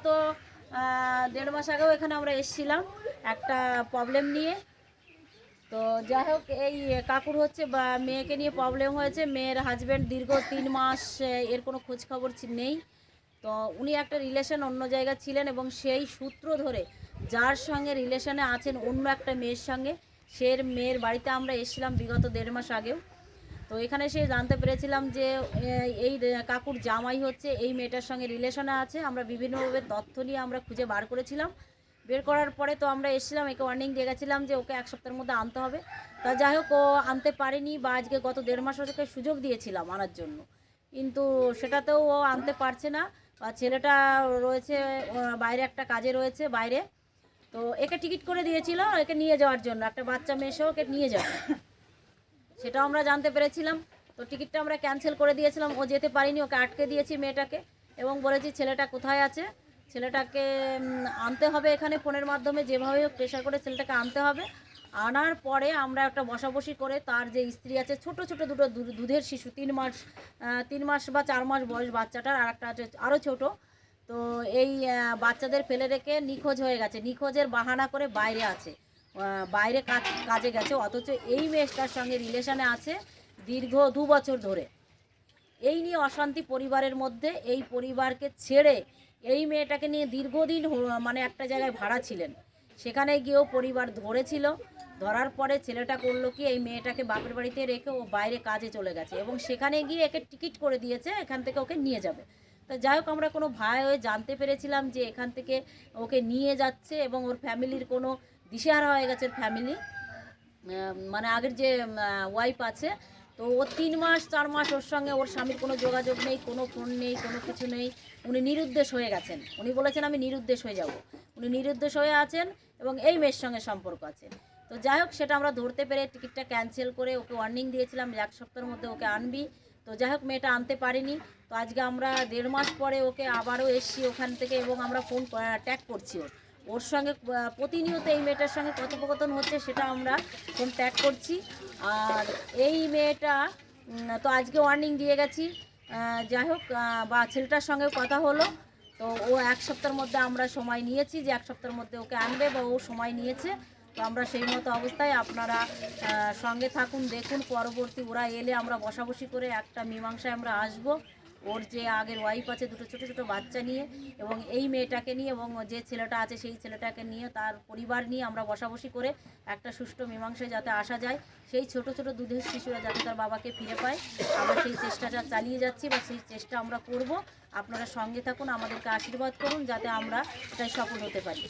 বিগত 1.5 মাস আগেও এখানে আমরা এসেছিলাম একটা প্রবলেম নিয়ে। তো যাই হোক, এই কাকুর হচ্ছে বা মেয়েকে নিয়ে প্রবলেম হয়েছে। মেয়ের হাজব্যান্ড দীর্ঘ 3 মাস এর কোনো খোঁজ খবর নেই। তো উনি একটা রিলেশন অন্য জায়গায় ছিলেন এবং সেই সূত্র ধরে যার সঙ্গে রিলেশনে আছেন অন্য একটা মেয়ের সঙ্গে, সে মেয়ের বাড়িতে আমরা এসেছিলাম বিগত 1.5 মাস আগেও। তো এখানে সে জানতে পেরেছিলাম যে এই কাকুর জামাই হচ্ছে এই মেয়েটার সঙ্গে রিলেশনে আছে। আমরা বিভিন্নভাবে তথ্য নিয়ে আমরা খুঁজে বার করেছিলাম। বের করার পরে তো আমরা এসেছিলাম, একে ওয়ার্নিং দিয়ে গেছিলাম যে ওকে 1 সপ্তাহের মধ্যে আনতে হবে। তা যাই হোক, ও আনতে পারেনি, বা আজকে গত 1.5 মাস ওকে সুযোগ দিয়েছিলাম আনার জন্য, কিন্তু সেটাতেও ও আনতে পারছে না। বা ছেলেটা রয়েছে বাইরে, একটা কাজে রয়েছে বাইরে। তো একে টিকিট করে দিয়েছিল একে নিয়ে যাওয়ার জন্য, একটা বাচ্চা মেয়ে সহ ওকে নিয়ে যাবে, সেটাও আমরা জানতে পেরেছিলাম। তো টিকিটটা আমরা ক্যান্সেল করে দিয়েছিলাম, ও যেতে পারিনি, ওকে আটকে দিয়েছি মেয়েটাকে, এবং বলেছি ছেলেটা কোথায় আছে, ছেলেটাকে আনতে হবে এখানে ফোনের মাধ্যমে, যেভাবে হোক প্রেশার করে ছেলেটাকে আনতে হবে। আনার পরে আমরা একটা বসাবসি করে তার যে স্ত্রী আছে, ছোট ছোট দুটো দুধের শিশু, 3 মাস বা 4 মাস বয়স বাচ্চাটার, আর একটা আছে আরও ছোটো। তো এই বাচ্চাদের ফেলে রেখে নিখোঁজ হয়ে গেছে, নিখোঁজের বাহানা করে বাইরে আছে, বাইরে কাজে গেছে, অথচ এই মেয়েটার সঙ্গে রিলেশনে আছে দীর্ঘ 2 বছর ধরে। এই নিয়ে অশান্তি পরিবারের মধ্যে, এই পরিবারকে ছেড়ে এই মেয়েটাকে নিয়ে দীর্ঘদিন মানে একটা জায়গায় ভাড়া ছিলেন, সেখানে গিয়েও পরিবার ধরেছিল। ধরার পরে ছেলেটা করলো কি, এই মেয়েটাকে বাপের বাড়িতে রেখে ও বাইরে কাজে চলে গেছে, এবং সেখানে গিয়ে একে টিকিট করে দিয়েছে এখান থেকে ওকে নিয়ে যাবে। তো যাই হোক, আমরা কোনো ভাই হয়ে জানতে পেরেছিলাম যে এখান থেকে ওকে নিয়ে যাচ্ছে, এবং ওর ফ্যামিলির কোনো দিশেহারা হয়ে গেছে ফ্যামিলি, মানে আগের যে ওয়াইফ আছে। তো ও 3 মাস 4 মাস ওর সঙ্গে ওর স্বামীর কোনো যোগাযোগ নেই, কোনো ফোন নেই, কোনো কিছু নেই। উনি নিরুদ্দেশ হয়ে গেছেন, উনি বলেছেন আমি নিরুদ্দেশ হয়ে যাব, উনি নিরুদ্দেশ হয়ে আছেন এবং এই মেয়ের সঙ্গে সম্পর্ক আছে। তো যাই হোক, সেটা আমরা ধরতে পেরে টিকিটটা ক্যান্সেল করে ওকে ওয়ার্নিং দিয়েছিলাম যে 1 সপ্তাহের মধ্যে ওকে আনবি। তো যাই হোক, মেয়েটা আনতে পারিনি। তো আজকে আমরা 1.5 মাস পরে ওকে আবারও এসছি ওখান থেকে, এবং আমরা ফোন ট্যাগ করছি ওর সঙ্গে প্রতিনিয়ত এই মেয়েটার সঙ্গে কথোপকথন হচ্ছে, সেটা আমরা ফোন ট্যাগ করছি। আর এই মেয়েটা তো আজকে ওয়ার্নিং দিয়ে গেছি। যাই হোক, বা ছেলেটার সঙ্গে কথা হলো। তো ও 1 সপ্তাহের মধ্যে আমরা সময় নিয়েছি যে 1 সপ্তাহের মধ্যে ওকে আনবে, বা ও সময় নিয়েছে। তো আমরা সেই মতো অবস্থায়, আপনারা সঙ্গে থাকুন, দেখুন পরবর্তী ওরা এলে আমরা বসাবসি করে একটা মীমাংসায় আমরা আসব। ওর যে আগের ওয়াইফ আছে, দুটো ছোটো ছোটো বাচ্চা নিয়ে, এবং এই মেয়েটাকে নিয়ে, এবং যে ছেলেটা আছে সেই ছেলেটাকে নিয়ে, তার পরিবার নিয়ে আমরা বসাবসি করে একটা সুষ্ঠু মীমাংসায় যাতে আসা যায়, সেই ছোট ছোট দুধের শিশুরা যাতে তার বাবাকে ফিরে পায়, আমরা সেই চেষ্টাটা চালিয়ে যাচ্ছি, বা সেই চেষ্টা আমরা করব। আপনারা সঙ্গে থাকুন, আমাদেরকে আশীর্বাদ করুন যাতে আমরা এটাই সফল হতে পারি।